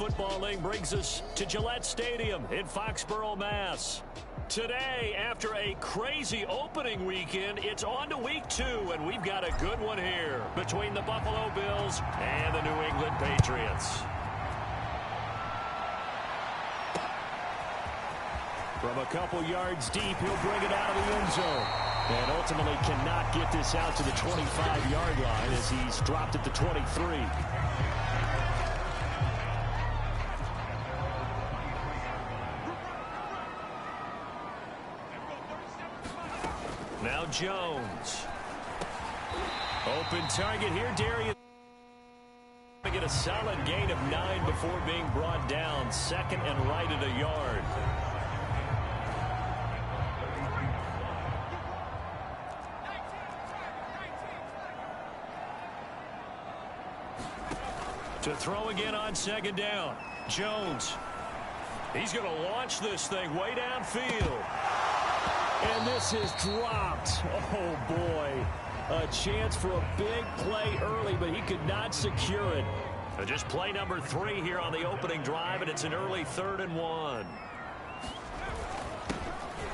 Footballing brings us to Gillette Stadium in Foxborough, Mass. Today, after a crazy opening weekend, it's on to week 2, and we've got a good one here between the Buffalo Bills and the New England Patriots. From a couple yards deep, he'll bring it out of the end zone. And ultimately cannot get this out to the 25-yard line as he's dropped at the 23. Now Jones. Open target here, Darius. Get a solid gain of 9 before being brought down. Second and right at a yard. To throw again on second down. Jones. He's going to launch this thing way downfield. And this is dropped. Oh, boy. A chance for a big play early, but he could not secure it. So just play number 3 here on the opening drive, and it's an early 3rd and 1.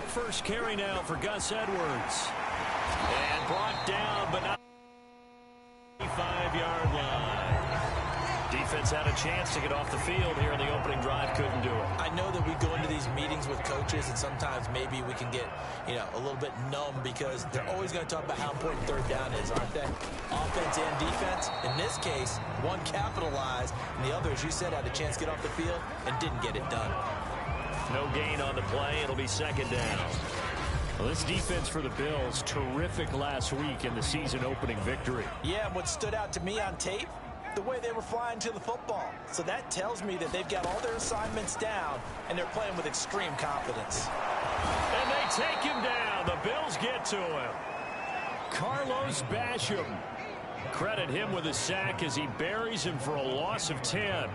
First carry now for Gus Edwards. And brought down, but not 5-yard line. Defense had a chance to get off the field here in the opening drive. Couldn't do it. I know that we go into these meetings with coaches, and sometimes maybe we can get, a little bit numb because they're always going to talk about how important third down is, aren't they? Offense and defense. In this case, one capitalized, and the other, as you said, had a chance to get off the field and didn't get it done. No gain on the play. It'll be second down. Well, this defense for the Bills, terrific last week in the season opening victory. Yeah, what stood out to me on tape, the way they were flying to the football. So that tells me that they've got all their assignments down, and they're playing with extreme confidence. And they take him down. The Bills get to him. Carlos Basham. Credit him with a sack as he buries him for a loss of 10.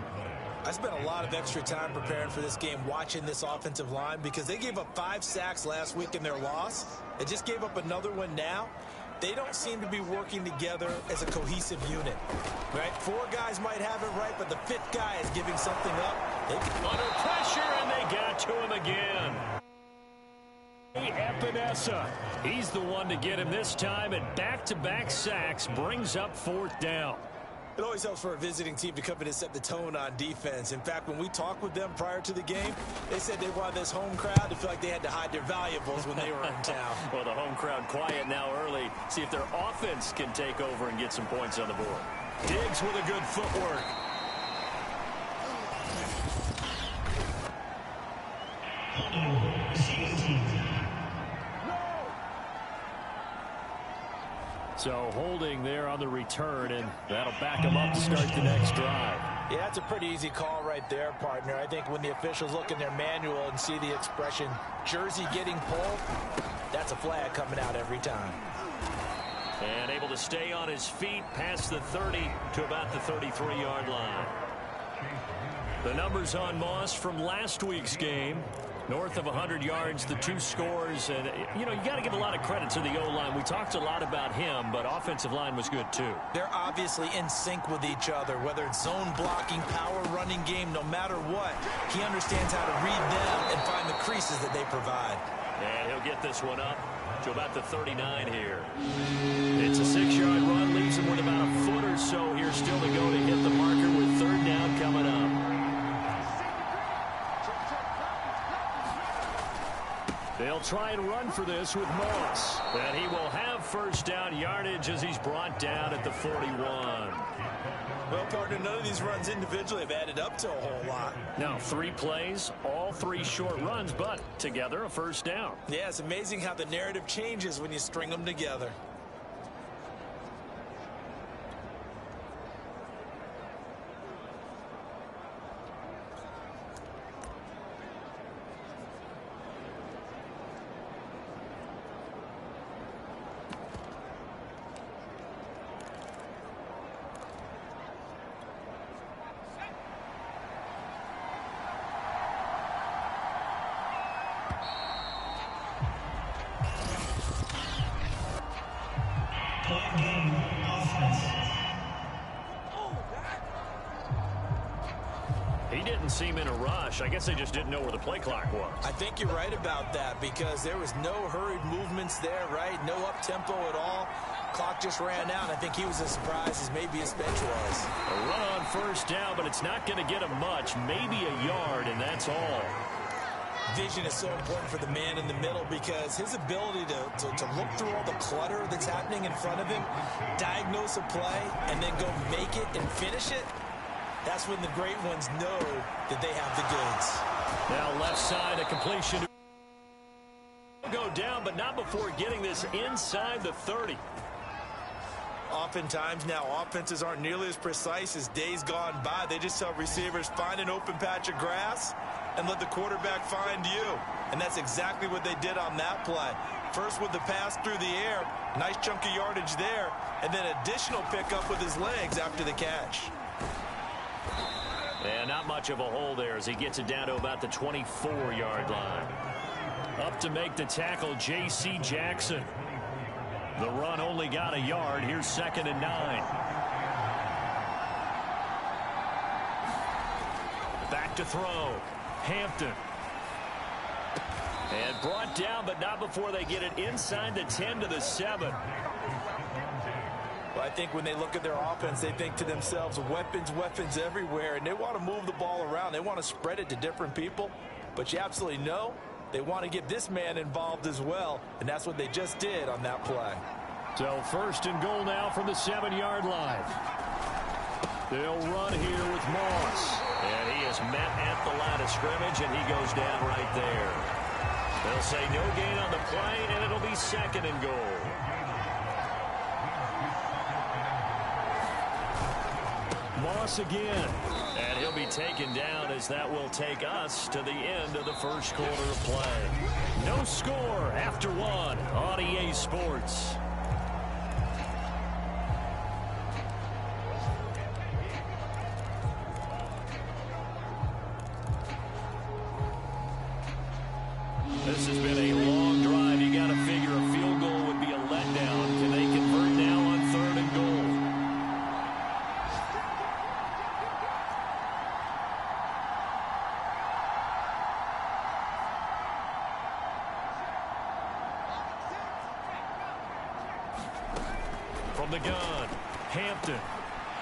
I spent a lot of extra time preparing for this game, watching this offensive line, because they gave up 5 sacks last week in their loss. They just gave up another one now. They don't seem to be working together as a cohesive unit, right? 4 guys might have it right, but the 5th guy is giving something up. Under pressure, and they got to him again. Epinesa. He's the one to get him this time, and back-to-back sacks brings up 4th down. It always helps for a visiting team to come in and set the tone on defense. In fact, when we talked with them prior to the game, they said they wanted this home crowd to feel like they had to hide their valuables when they were in town. Well, the home crowd quiet now early. See if their offense can take over and get some points on the board. Diggs with a good footwork. So holding there on the return, and that'll back him up to start the next drive. Yeah, that's a pretty easy call right there, partner. I think when the officials look in their manual and see the expression, jersey getting pulled, that's a flag coming out every time. And able to stay on his feet past the 30 to about the 33-yard line. The numbers on Moss from last week's game. North of 100 yards, the 2 scores. And, you got to give a lot of credit to the O-line. We talked a lot about him, but offensive line was good, too. They're obviously in sync with each other, whether it's zone blocking, power running game, no matter what. He understands how to read them and find the creases that they provide. And he'll get this one up to about the 39 here. It's a 6-yard run, leaves him with about a foot or so here still to go to hit the marker with 3rd down coming up. They'll try and run for this with Moss. And he will have 1st down yardage as he's brought down at the 41. Well, partner, none of these runs individually have added up to a whole lot. Now, 3 plays, all 3 short runs, but together a 1st down. Yeah, it's amazing how the narrative changes when you string them together. didn't seem in a rush. I guess they just didn't know where the play clock was. I think you're right about that because there was no hurried movements there, right? No up-tempo at all. Clock just ran out. I think he was as surprised as maybe his bench was. A run on first down, but it's not going to get him much. Maybe a yard, and that's all. Vision is so important for the man in the middle because his ability to look through all the clutter that's happening in front of him, diagnose a play, and then go make it and finish it, that's when the great ones know that they have the goods. Now left side, a completion. Go down, but not before getting this inside the 30. Oftentimes now, offenses aren't nearly as precise as days gone by. They just tell receivers, find an open patch of grass and let the quarterback find you. And that's exactly what they did on that play. First with the pass through the air, nice chunk of yardage there, and then additional pickup with his legs after the catch. And not much of a hole there as he gets it down to about the 24-yard line. Up to make the tackle, J.C. Jackson. The run only got a yard. Here's 2nd and 9. Back to throw. Hampton. And brought down, but not before they get it inside the 10 to the 7. Well, I think when they look at their offense, they think to themselves, weapons, weapons everywhere, and they want to move the ball around. They want to spread it to different people, but you absolutely know they want to get this man involved as well, and that's what they just did on that play. So 1st and goal now from the 7-yard line. They'll run here with Moss. And he is met at the line of scrimmage, and he goes down right there. They'll say no gain on the play, and it'll be 2nd and goal. Moss again. And he'll be taken down as that will take us to the end of the first quarter of play. No score after 1 on EA Sports. This has been a long drive. You got to figure a field goal would be a letdown. Can they convert now on 3rd and goal? From the gun, Hampton.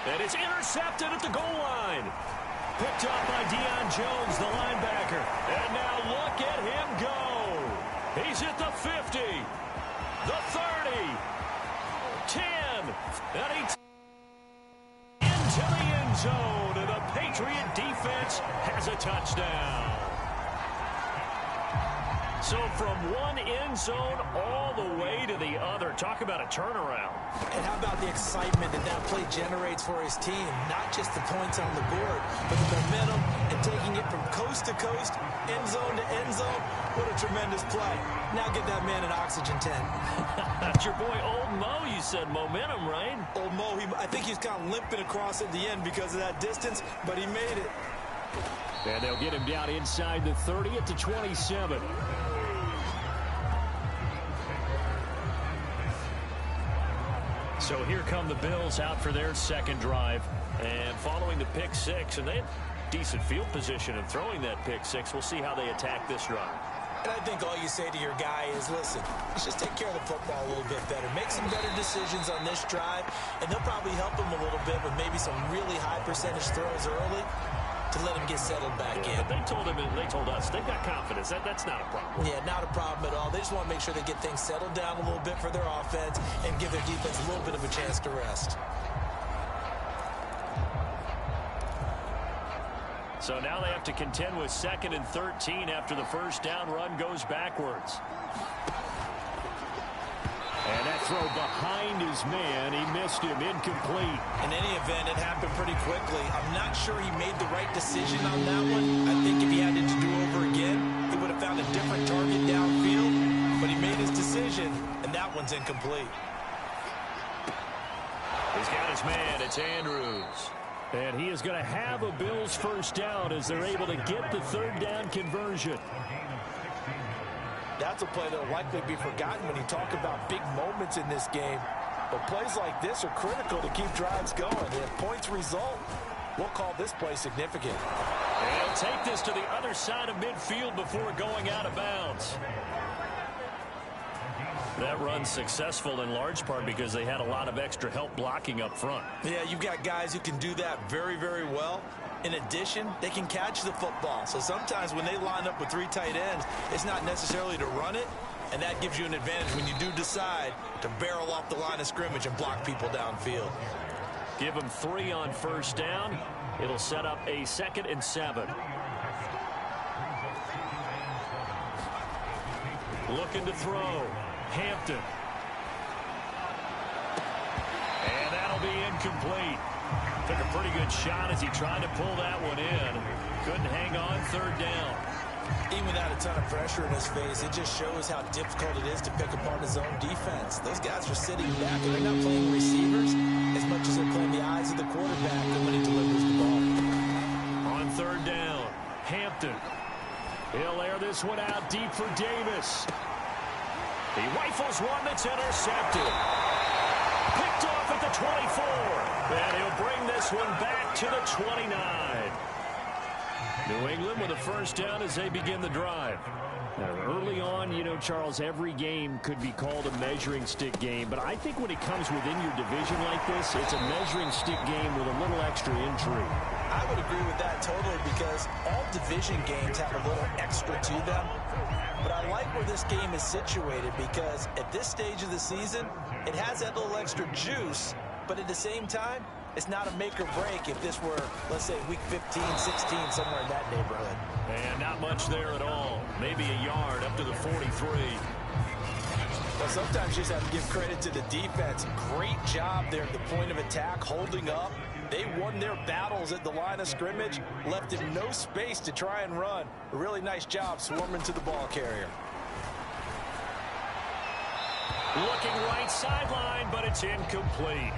And it's intercepted at the goal line. Picked up by Deion Jones, the linebacker. And now look at him go. He's at the 50, the 30, 10, and he's into the end zone. And the Patriot defense has a touchdown. So from one end zone all the way to the other. Talk about a turnaround. And how about the excitement that that play generates for his team? Not just the points on the board, but the momentum and taking it from coast to coast, end zone to end zone. What a tremendous play. Now get that man an oxygen tent. That's your boy Old Mo. You said momentum, right? Old Mo, I think he's kind of limping across at the end because of that distance, but he made it. And they'll get him down inside the 30 at the 27. So here come the Bills out for their second drive. And following the pick six, and they had decent field position in throwing that pick six. We'll see how they attack this drive. And I think all you say to your guy is, listen, let's just take care of the football a little bit better. Make some better decisions on this drive, and they'll probably help him a little bit with maybe some really high percentage throws early to let him get settled back in. But they told him, and they told us, they've got confidence. That's not a problem. Yeah, not a problem at all. They just want to make sure they get things settled down a little bit for their offense and give their defense a little bit of a chance to rest. So now they have to contend with 2nd and 13 after the first down run goes backwards. And that throw behind his man, he missed him, incomplete. In any event, it happened pretty quickly. I'm not sure he made the right decision on that one. I think if he had it to do over again, he would have found a different target downfield. But he made his decision, and that one's incomplete. He's got his man, it's Andrews. And he is going to have a Bills first down as they're able to get the third down conversion. That's a play that will likely be forgotten when you talk about big moments in this game. But plays like this are critical to keep drives going. If points result, we'll call this play significant. They'll take this to the other side of midfield before going out of bounds. That run's successful in large part because they had a lot of extra help blocking up front. Yeah, you've got guys who can do that very, very well. In addition, they can catch the football. So sometimes when they line up with 3 tight ends, it's not necessarily to run it, and that gives you an advantage when you do decide to barrel off the line of scrimmage and block people downfield. Give them 3 on first down. It'll set up a 2nd and 7. Looking to throw. Hampton. And that'll be incomplete. Took a pretty good shot as he tried to pull that one in. Couldn't hang on 3rd down. Even without a ton of pressure in his face, it just shows how difficult it is to pick apart his own defense. Those guys are sitting back, and they're not playing receivers as much as they're playing the eyes of the quarterback when he delivers the ball. On 3rd down, Hampton. He'll air this one out deep for Davis. He rifles one that's intercepted. Picked off at the 24. And he'll bring this one back to the 29. New England with a first down as they begin the drive. Now, early on, you know, Charles, every game could be called a measuring stick game. But I think when it comes within your division like this, it's a measuring stick game with a little extra intrigue. I would agree with that totally because all division games have a little extra to them. But I like where this game is situated because at this stage of the season, it has that little extra juice, but at the same time, it's not a make or break if this were, let's say, week 15, 16, somewhere in that neighborhood. And not much there at all. Maybe a yard up to the 43. But sometimes you just have to give credit to the defense. Great job there at the point of attack, holding up. They won their battles at the line of scrimmage, left him no space to try and run. A really nice job swarming to the ball carrier. Looking right sideline, but it's incomplete.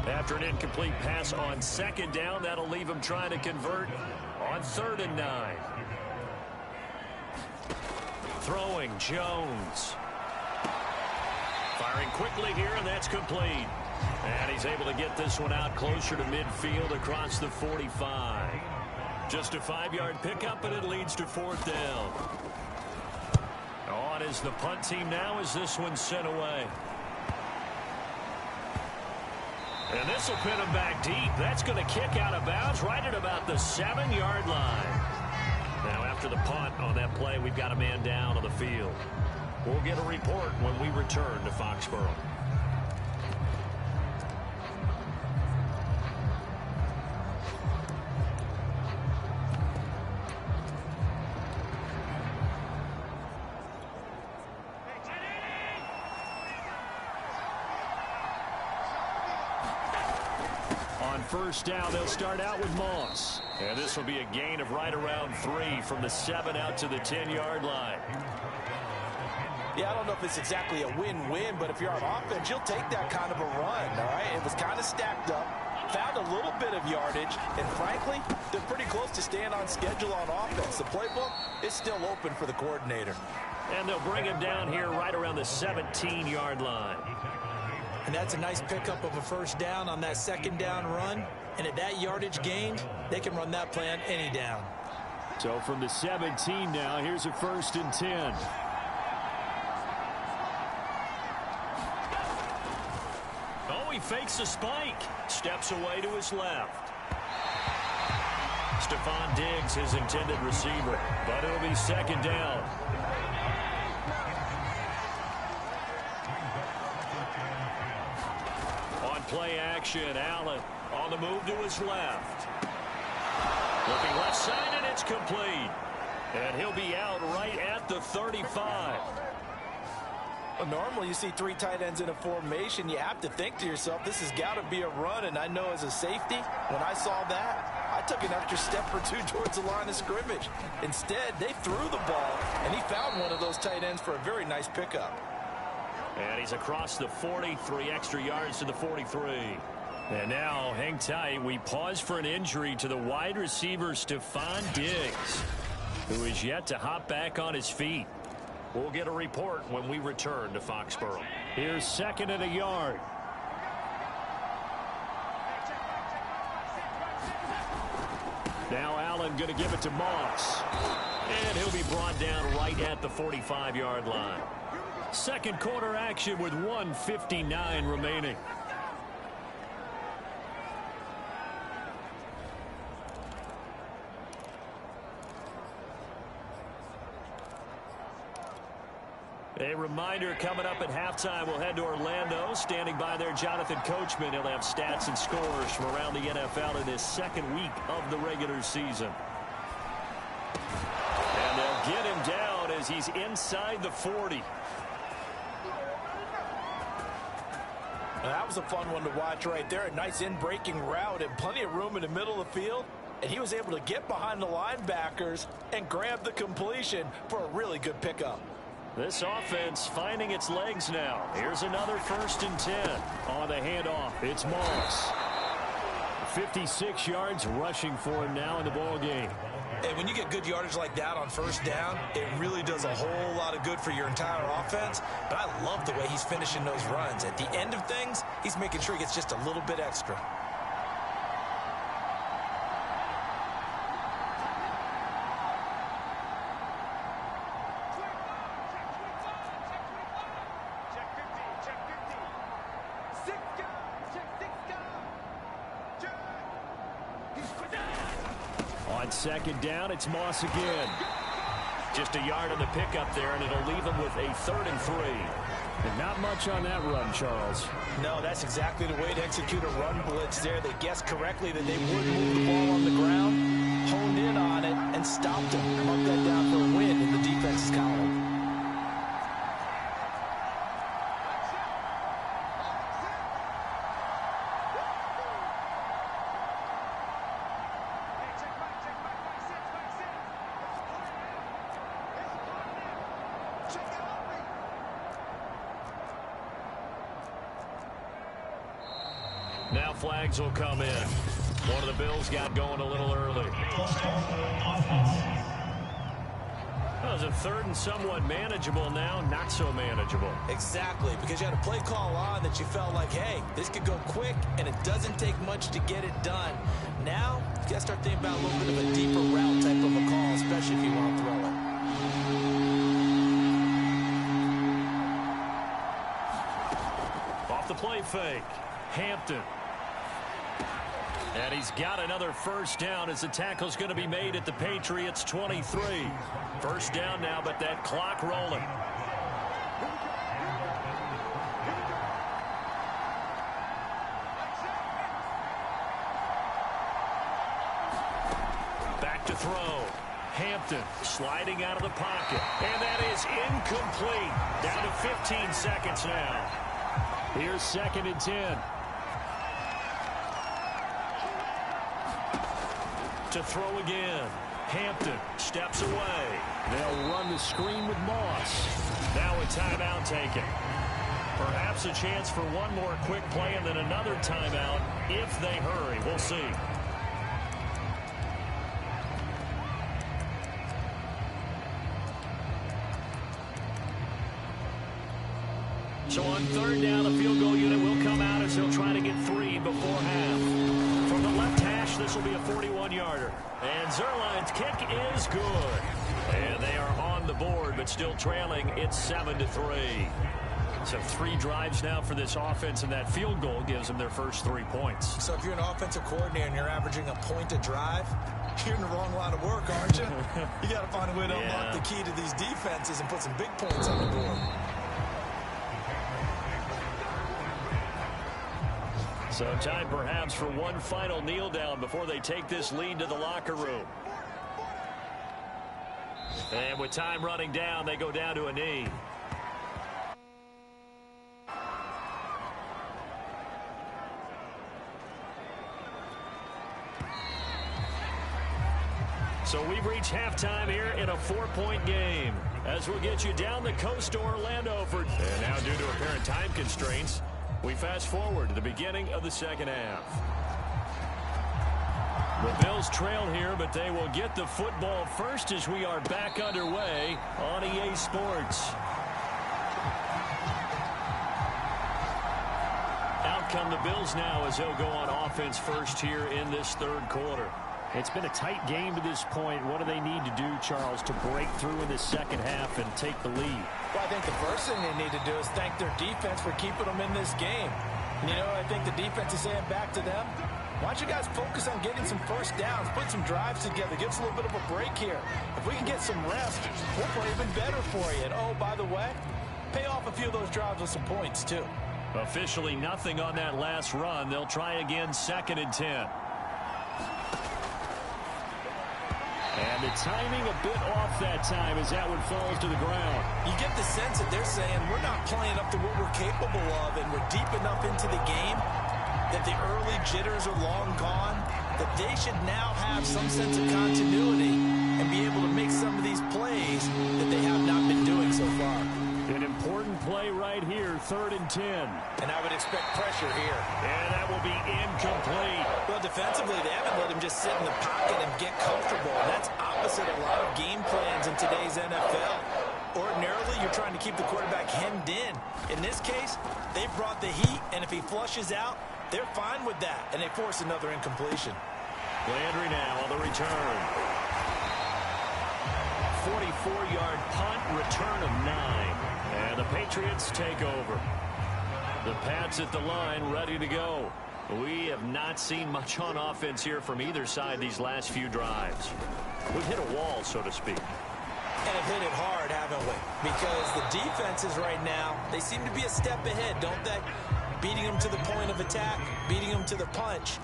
After an incomplete pass on 2nd down, that'll leave him trying to convert on 3rd and 9. Throwing Jones. Firing quickly here, and that's complete. And he's able to get this one out closer to midfield across the 45. Just a 5-yard pickup, and it leads to 4th down. On is the punt team now as this one's sent away. And this will pin him back deep. That's going to kick out of bounds right at about the 7-yard line. Now after the punt on that play, we've got a man down on the field. We'll get a report when we return to Foxborough. First down, they'll start out with Moss. And this will be a gain of right around 3 from the 7 out to the 10-yard line. Yeah, I don't know if it's exactly a win-win, but if you're on offense, you'll take that kind of a run, all right? It was kind of stacked up, found a little bit of yardage, and frankly, they're pretty close to staying on schedule on offense. The playbook is still open for the coordinator. And they'll bring him down here right around the 17-yard line. And that's a nice pickup of a first down on that 2nd down run. And at that yardage gained, they can run that play on any down. So from the 17 now, here's a 1st and 10. Oh, he fakes a spike. Steps away to his left. Stephon Diggs, his intended receiver. But it'll be 2nd down. Play action, Allen on the move to his left. Looking left side, and it's complete. And he'll be out right at the 35. Well, normally you see 3 tight ends in a formation. You have to think to yourself, this has got to be a run. And I know as a safety, when I saw that, I took an extra step or 2 towards the line of scrimmage. Instead, they threw the ball, and he found one of those tight ends for a very nice pickup. And he's across the 43 extra yards to the 43. And now, hang tight, we pause for an injury to the wide receiver Stephon Diggs, who is yet to hop back on his feet. We'll get a report when we return to Foxborough. Here's 2nd and a yard. Now Allen going to give it to Moss. And he'll be brought down right at the 45-yard line. Second quarter action with 1:59 remaining. A reminder, coming up at halftime, we'll head to Orlando. Standing by there, Jonathan Coachman. He'll have stats and scores from around the NFL in this second week of the regular season. And they'll get him down as he's inside the 40. That was a fun one to watch right there. A nice in-breaking route and plenty of room in the middle of the field. And he was able to get behind the linebackers and grab the completion for a really good pickup. This offense finding its legs now. Here's another 1st and 10 on the handoff. It's Moss. 56 yards rushing for him now in the ball game. And when you get good yardage like that on 1st down, it really does a whole lot of good for your entire offense. But I love the way he's finishing those runs. At the end of things, he's making sure he gets just a little bit extra. On 2nd down, it's Moss again. Just a yard on the pickup there, and it'll leave him with a 3rd and 3. And not much on that run, Charles. No, that's exactly the way to execute a run blitz there. They guessed correctly that they would move the ball on the ground, honed in on it, and stopped him. Marked that down for a win in the defense's column. Now flags will come in. One of the Bills got going a little early. That was a 3rd and somewhat manageable now, not so manageable. Exactly, because you had a play call on that you felt like, hey, this could go quick, and it doesn't take much to get it done. Now, you got to start thinking about a little bit of a deeper route type of a call, especially if you want to throw it. Off the play fake, Hampton. And he's got another 1st down as the tackle's going to be made at the Patriots' 23. 1st down now, but that clock rolling. Back to throw. Hampton sliding out of the pocket. And that is incomplete. Down to 15 seconds now. Here's 2nd and 10. To throw again. Hampton steps away. They'll run the screen with Moss. Now a timeout taken. Perhaps a chance for one more quick play and then another timeout if they hurry. We'll see. So on 3rd down, the field goal unit will come out as they'll try to get 3 before half. From the left hash, this will be a 41-yarder. And Zerline's kick is good. And they are on the board, but still trailing. It's 7-3. So 3 drives now for this offense, and that field goal gives them their first 3 points. So if you're an offensive coordinator and you're averaging a point a drive, you're in the wrong line of work, aren't you? You got to find a way to unlock the key to these defenses and put some big points on the board. So time perhaps for one final kneel down before they take this lead to the locker room. And with time running down, they go down to a knee. So we've reached halftime here in a 4-point game as we'll get you down the coast to Orlando for... And now due to apparent time constraints, we fast forward to the beginning of the second half. The Bills trail here, but they will get the football first as we are back underway on EA Sports. Out come the Bills now as they'll go on offense first here in this 3rd quarter. It's been a tight game to this point. What do they need to do, Charles, to break through in the second half and take the lead? Well, I think the first thing they need to do is thank their defense for keeping them in this game. You know, I think the defense is saying back to them, why don't you guys focus on getting some first downs, put some drives together, give us a little bit of a break here. If we can get some rest, we'll play even better for you. And, oh, by the way, pay off a few of those drives with some points, too. Officially nothing on that last run. They'll try again, 2nd and 10. And the timing a bit off that time as that one falls to the ground. You get the sense that they're saying we're not playing up to what we're capable of, and we're deep enough into the game that the early jitters are long gone, that they should now have some sense of continuity and be able to make some of these plays that they have not been doing so far. An important play right here, 3rd and 10. And I would expect pressure here. And that will be incomplete. Well, defensively, they haven't let him just sit in the pocket and get comfortable. That's opposite a lot of game plans in today's NFL. Ordinarily, you're trying to keep the quarterback hemmed in. In this case, they brought the heat, and if he flushes out, they're fine with that, and they force another incompletion. Landry now on the return. 44-yard punt, return of 9. And the Patriots take over. The Pats at the line, ready to go. We have not seen much on offense here from either side these last few drives. We've hit a wall, so to speak. And have hit it hard, haven't we? Because the defenses right now, they seem to be a step ahead, don't they? Beating them to the point of attack, beating them to the punch.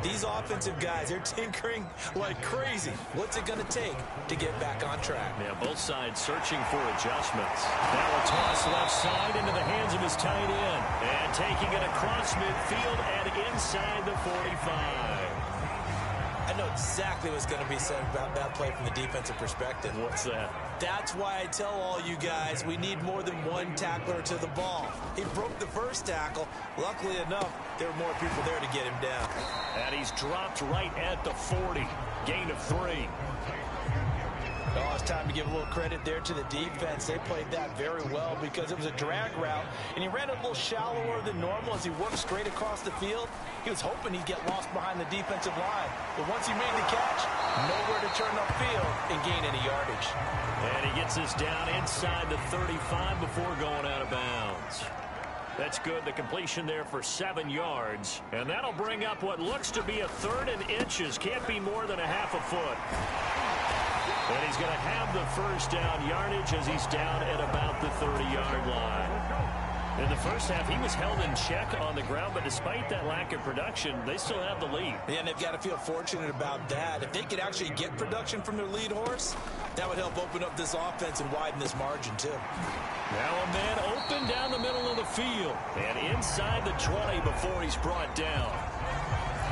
These offensive guys, they're tinkering like crazy. What's it going to take to get back on track? Yeah, both sides searching for adjustments. Now a toss left side into the hands of his tight end. And taking it across midfield and inside the 45. I know exactly what's going to be said about that play from the defensive perspective. What's that? That's why I tell all you guys we need more than one tackler to the ball. He broke the first tackle. Luckily enough, there were more people there to get him down. And he's dropped right at the 40. Gain of 3. Oh, it's time to give a little credit there to the defense. They played that very well because it was a drag route, and he ran it a little shallower than normal as he worked straight across the field. He was hoping he'd get lost behind the defensive line. But once he made the catch, nowhere to turn upfield and gain any yardage. And he gets this down inside the 35 before going out of bounds. That's good. The completion there for 7 yards. And that'll bring up what looks to be a 3rd and inches. Can't be more than a half a foot. And he's going to have the first down yardage as he's down at about the 30-yard line. In the first half, he was held in check on the ground, but despite that lack of production, they still have the lead. Yeah, and they've got to feel fortunate about that. If they could actually get production from their lead horse, that would help open up this offense and widen this margin, too. Now a man open down the middle of the field and inside the 20 before he's brought down.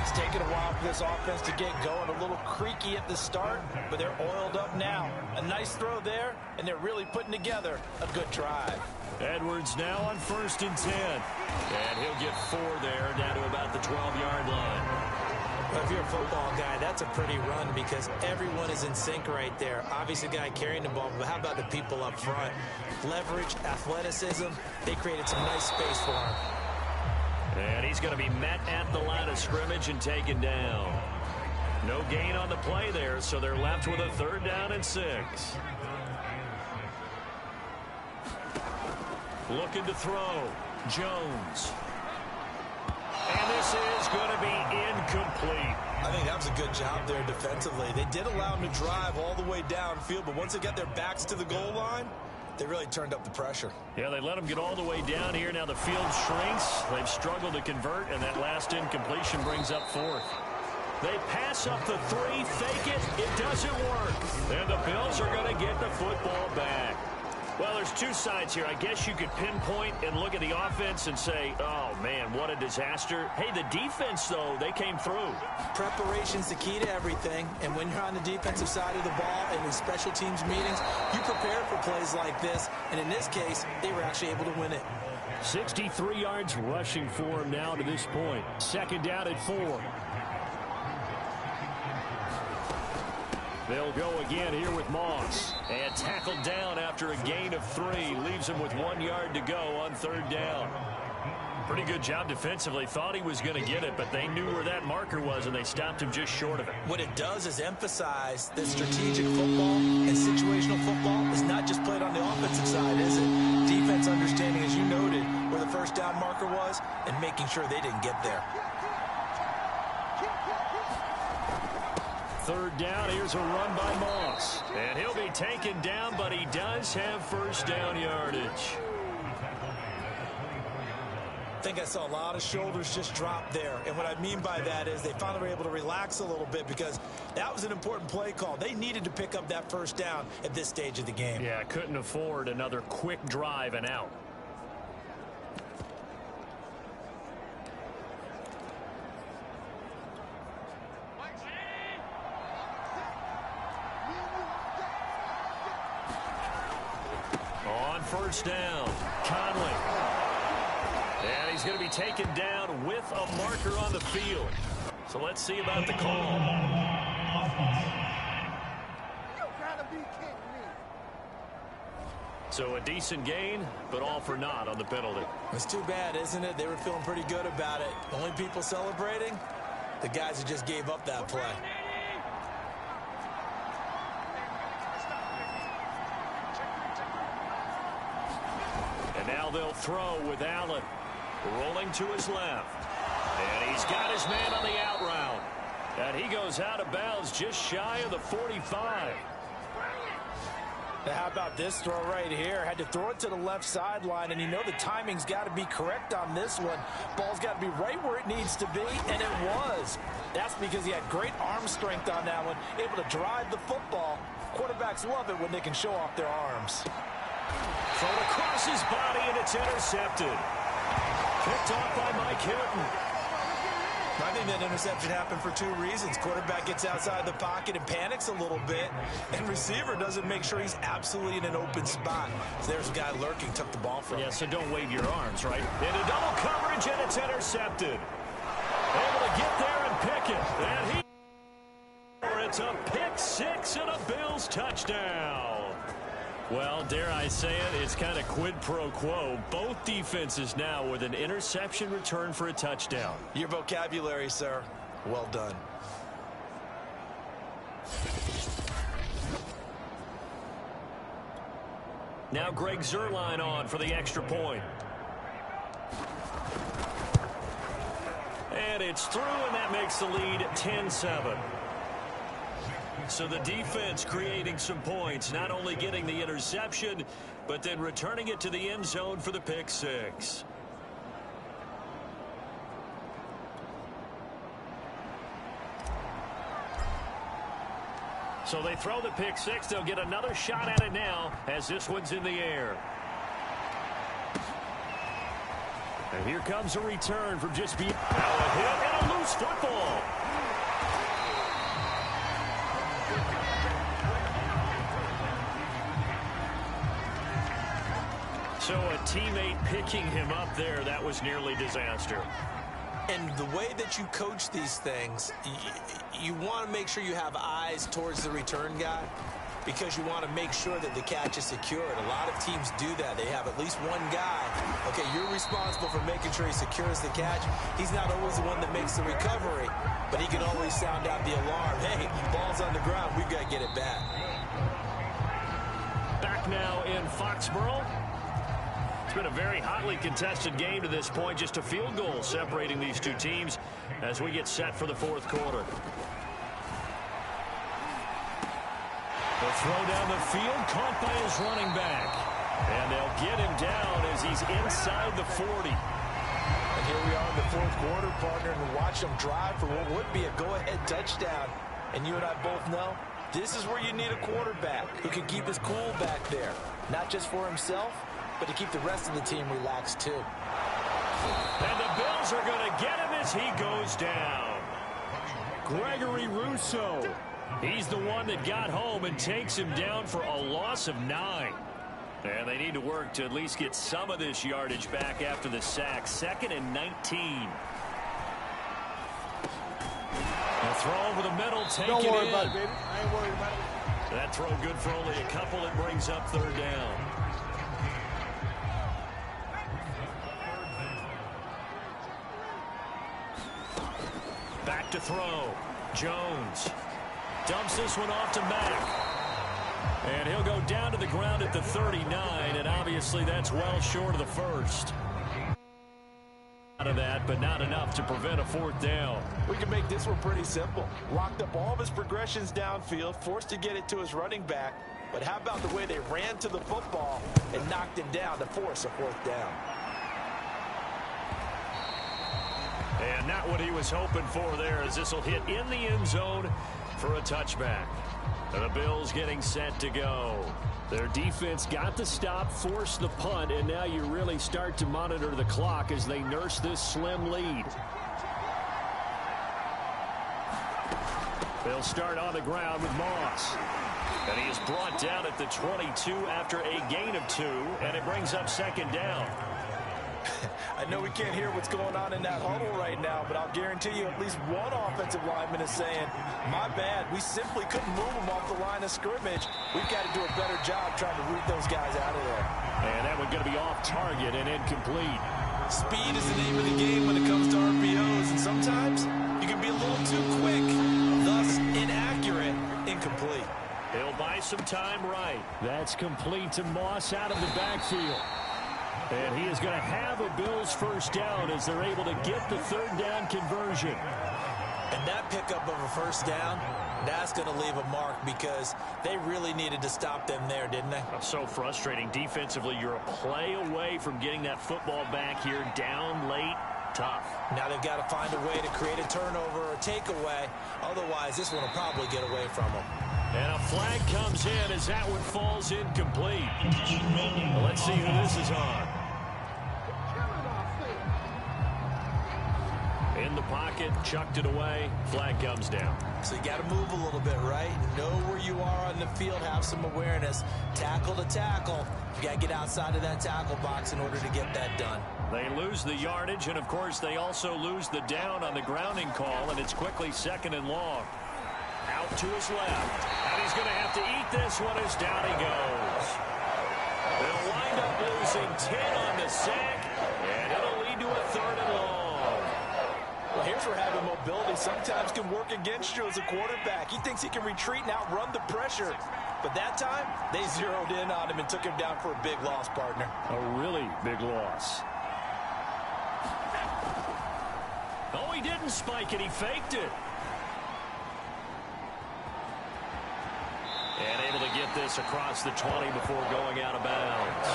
It's taken a while for this offense to get going. A little creaky at the start, but they're oiled up now. A nice throw there, and they're really putting together a good drive. Edwards now on 1st and 10. And he'll get 4 there, down to about the 12-yard line. Well, if you're a football guy, that's a pretty run because everyone is in sync right there. Obviously, the guy carrying the ball, but how about the people up front? Leverage, athleticism, they created some nice space for him. And he's going to be met at the line of scrimmage and taken down. No gain on the play there, so they're left with a 3rd down and 6. Looking to throw. Jones. And this is going to be incomplete. I think that was a good job there defensively. They did allow him to drive all the way downfield, but once they got their backs to the goal line, they really turned up the pressure. Yeah, they let him get all the way down here. Now the field shrinks. They've struggled to convert, and that last incompletion brings up 4th. They pass up the 3, fake it. It doesn't work. And the Bills are going to get the football back. Well, there's 2 sides here. I guess you could pinpoint and look at the offense and say, oh, man, what a disaster. Hey, the defense, though, they came through. Preparation's the key to everything. And when you're on the defensive side of the ball and in special teams meetings, you prepare for plays like this. And in this case, they were actually able to win it. 63 yards rushing for him now to this point. 2nd down at 4. They'll go again here with Moss. And tackled down after a gain of 3. Leaves him with 1 yard to go on 3rd down. Pretty good job defensively. Thought he was going to get it, but they knew where that marker was, and they stopped him just short of it. What it does is emphasize that strategic football and situational football is not just played on the offensive side, is it? Defense understanding, as you noted, where the first down marker was and making sure they didn't get there. Third down, here's a run by Moss. And he'll be taken down, but he does have first down yardage. I think I saw a lot of shoulders just drop there. And what I mean by that is they finally were able to relax a little bit because that was an important play call. They needed to pick up that first down at this stage of the game. Yeah, couldn't afford another quick drive and out. On first down, Conley. And he's going to be taken down with a marker on the field. So let's see about the call. So a decent gain, but all for naught on the penalty. It's too bad, isn't it? They were feeling pretty good about it. Only people celebrating? The guys who just gave up that play. And now they'll throw with Allen. Rolling to his left. And he's got his man on the out route. And he goes out of bounds just shy of the 45. Now how about this throw right here? Had to throw it to the left sideline, and you know the timing's got to be correct on this one. Ball's got to be right where it needs to be, and it was. That's because he had great arm strength on that one, able to drive the football. Quarterbacks love it when they can show off their arms. Thrown across his body, and it's intercepted. Picked off by Mike Hilton. I think that interception happened for two reasons. Quarterback gets outside the pocket and panics a little bit, and receiver doesn't make sure he's absolutely in an open spot. So there's a guy lurking, took the ball from him. Yeah, so don't wave your arms, right? Into double coverage, and it's intercepted. Able to get there and pick it. And he... It's a pick six and a Bills touchdown. Well, dare I say it, it's kind of quid pro quo. Both defenses now with an interception return for a touchdown. Your vocabulary, sir. Well done. Now Greg Zuerlein on for the extra point. And it's through, and that makes the lead 10-7. So the defense creating some points, not only getting the interception, but then returning it to the end zone for the pick six. So they throw the pick six. They'll get another shot at it now as this one's in the air. And here comes a return from just being... Now a hit and a loose football. So a teammate picking him up there, that was nearly disaster. And the way that you coach these things, you want to make sure you have eyes towards the return guy because you want to make sure that the catch is secured. A lot of teams do that. They have at least one guy. Okay, you're responsible for making sure he secures the catch. He's not always the one that makes the recovery, but he can always sound out the alarm. Hey, ball's on the ground. We've got to get it back. Back now in Foxborough. It's been a very hotly contested game to this point. Just a field goal separating these two teams as we get set for the fourth quarter. The throw down the field, caught by his running back. And they'll get him down as he's inside the 40. And here we are in the fourth quarter, partner, and watch him drive for what would be a go-ahead touchdown. And you and I both know this is where you need a quarterback who can keep his cool back there. Not just for himself, but to keep the rest of the team relaxed, too. And the Bills are going to get him as he goes down. Gregory Rousseau. He's the one that got home and takes him down for a loss of 9. And they need to work to at least get some of this yardage back after the sack. 2nd and 19. A throw over the middle, take it in. Don't worry about it, baby. I ain't worried about it. That throw good for only a couple. It brings up 3rd down. back to throw. Jones dumps this one off to Mack. And he'll go down to the ground at the 39, and obviously that's well short of the first. Out of that, but not enough to prevent a fourth down. We can make this one pretty simple. Locked up all of his progressions downfield, forced to get it to his running back. But how about the way they ran to the football and knocked him down to force a fourth down? And not what he was hoping for there, as this will hit in the end zone for a touchback. And the Bills getting set to go. Their defense got the stop, forced the punt, and now you really start to monitor the clock as they nurse this slim lead. They'll start on the ground with Moss. And he is brought down at the 22 after a gain of 2, and it brings up second down. I know we can't hear what's going on in that huddle right now, but I'll guarantee you at least one offensive lineman is saying, my bad, we simply couldn't move them off the line of scrimmage. We've got to do a better job trying to root those guys out of there. And that one going to be off target and incomplete. Speed is the name of the game when it comes to RPOs, and sometimes you can be a little too quick, thus inaccurate, incomplete. He'll buy some time right. That's complete to Moss out of the backfield. And he is going to have a Bills first down as they're able to get the third down conversion. And that pickup of a first down, that's going to leave a mark because they really needed to stop them there, didn't they? So frustrating. Defensively, you're a play away from getting that football back here down late. Tough. Now they've got to find a way to create a turnover or takeaway. Otherwise, this one will probably get away from them. And a flag comes in as that one falls incomplete. Well, let's see who this is on. In the pocket, chucked it away, flag comes down. So you got to move a little bit, right? Know where you are on the field, have some awareness. Tackle to tackle. You got to get outside of that tackle box in order to get that done. They lose the yardage, and of course they also lose the down on the grounding call, and it's quickly second and long. Out to his left, and he's going to have to eat this one as down he goes. They'll wind up losing 10 on the sack, and it'll lead to a third and long. Well, here's where having mobility sometimes can work against you as a quarterback. He thinks he can retreat and outrun the pressure. But that time, they zeroed in on him and took him down for a big loss, partner. A really big loss. Oh, he didn't spike it. He faked it. And able to get this across the 20 before going out of bounds.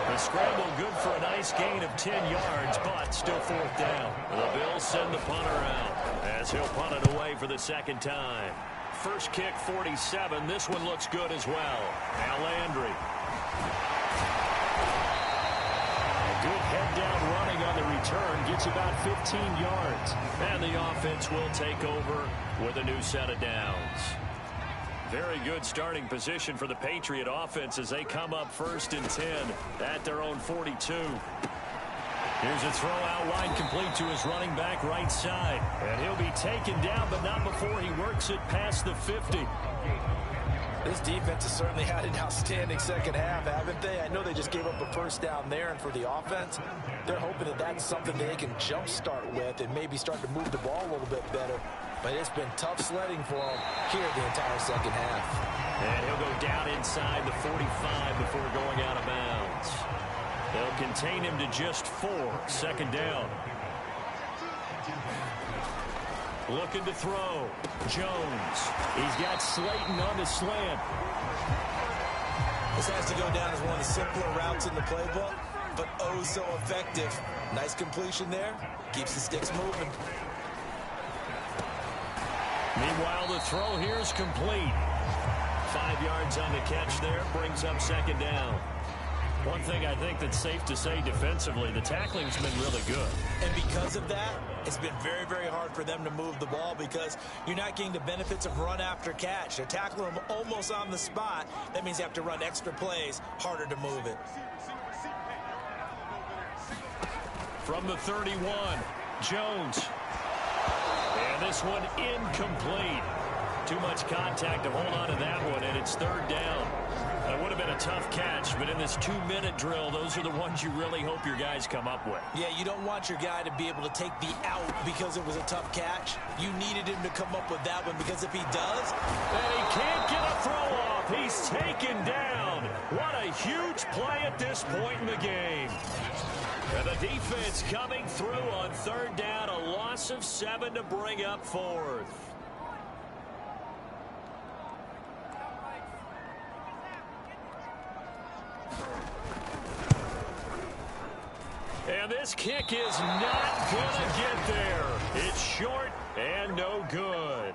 The scramble good for a nice gain of 10 yards, but still fourth down. The Bills send the punter out as he'll punt it away for the second time. First kick, 47. This one looks good as well. Now Landry. A good head down running on the return. Gets about 15 yards. And the offense will take over with a new set of downs. Very good starting position for the Patriot offense as they come up first and 10 at their own 42. Here's a throw out wide, complete to his running back right side. And he'll be taken down, but not before he works it past the 50. This defense has certainly had an outstanding second half, haven't they? I know they just gave up a first down there, and for the offense, they're hoping that that's something they can jumpstart with and maybe start to move the ball a little bit better. But it's been tough sledding for him here the entire second half. And he'll go down inside the 45 before going out of bounds. They'll contain him to just 4. Second down. Looking to throw. Jones. He's got Slayton on the slant. This has to go down as one of the simpler routes in the playbook, but oh so effective. Nice completion there. Keeps the sticks moving. Meanwhile, the throw here is complete. 5 yards on the catch there. Brings up second down. One thing I think that's safe to say defensively, the tackling's been really good. And because of that, it's been very, very hard for them to move the ball because you're not getting the benefits of run after catch. They're tackling them almost on the spot. That means you have to run extra plays, harder to move it. From the 31, Jones. And this one incomplete. Too much contact to hold on to that one, and it's third down. It would have been a A tough catch, but in this 2-minute drill, those are the ones you really hope your guys come up with. Yeah, you don't want your guy to be able to take the out because it was a tough catch. You needed him to come up with that one, because if he does... And he can't get a throw off. He's taken down. What a huge play at this point in the game. And the defense coming through on third down. A loss of 7 to bring up fourth. And this kick is not going to get there. It's short and no good.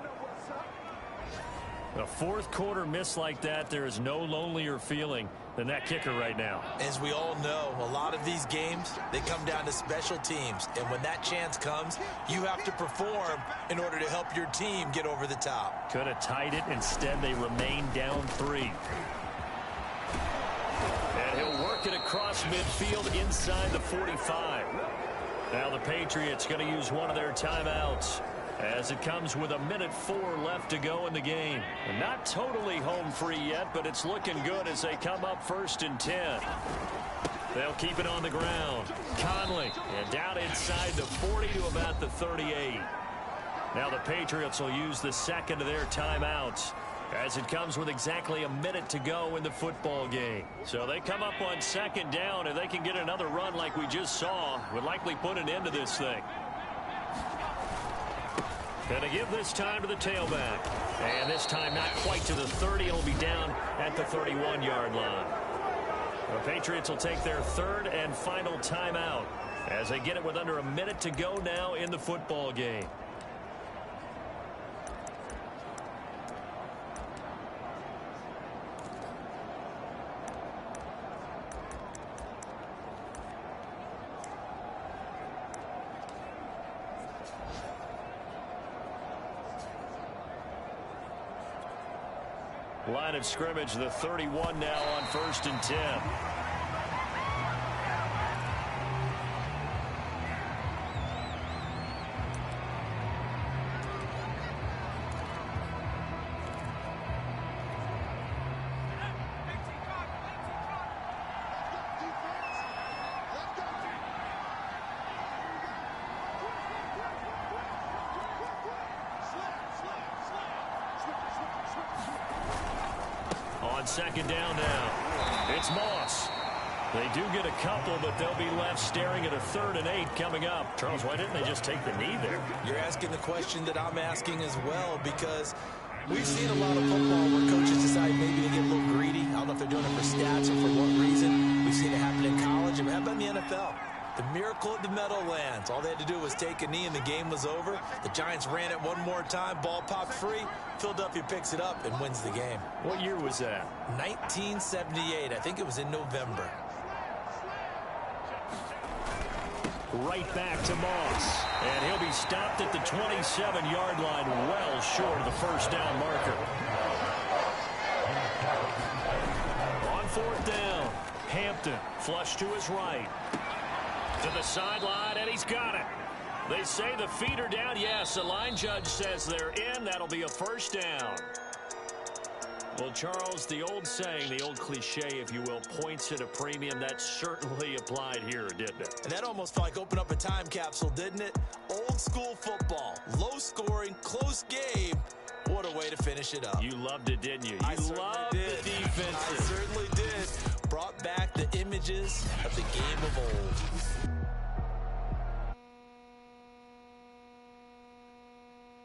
A fourth quarter miss like that, there is no lonelier feeling than that kicker right now. As we all know, a lot of these games, they come down to special teams. And when that chance comes, you have to perform in order to help your team get over the top. Could have tied it. Instead, they remain down 3. And he'll work it across midfield inside the 45. Now the Patriots going to use one of their timeouts as it comes with 1:04 left to go in the game. And not totally home free yet, but it's looking good as they come up 1st and 10. They'll keep it on the ground. Conley, and down inside the 40 to about the 38. Now the Patriots will use the second of their timeouts as it comes with exactly 1 minute to go in the football game. So they come up on 2nd down. If they can get another run like we just saw, would likely put an end to this thing. Going to give this time to the tailback. And this time not quite to the 30. It'll be down at the 31-yard line. The Patriots will take their 3rd and final timeout as they get it with under 1 minute to go now in the football game. Line of scrimmage, the 31 now on 1st and 10. On 2nd down now, it's Moss. They do get a couple, but they'll be left staring at a 3rd and 8 coming up. Charles, why didn't they just take the knee there? You're asking the question that I'm asking as well, because we've seen a lot of football where coaches decide maybe to get a little greedy. I don't know if they're doing it for stats or for what reason. We've seen it happen in college, and how about in the NFL? The miracle at the Meadowlands. All they had to do was take a knee and the game was over. The Giants ran it one more time. Ball popped free. Philadelphia picks it up and wins the game. What year was that? 1978. I think it was in November. Right back to Moss. And he'll be stopped at the 27-yard line, well short of the 1st down marker. On 4th down, Hampton flush to his right. To the sideline, and he's got it. They say the feet are down. Yes, the line judge says they're in. That'll be a 1st down. Well, Charles, the old saying, the old cliche, if you will, points at a premium. That certainly applied here, didn't it? And that almost felt like opened up a time capsule, didn't it? Old school football, low scoring, close game. What a way to finish it up. You loved it, didn't you? I You loved the defense. I certainly did. Brought back the images of the game of old.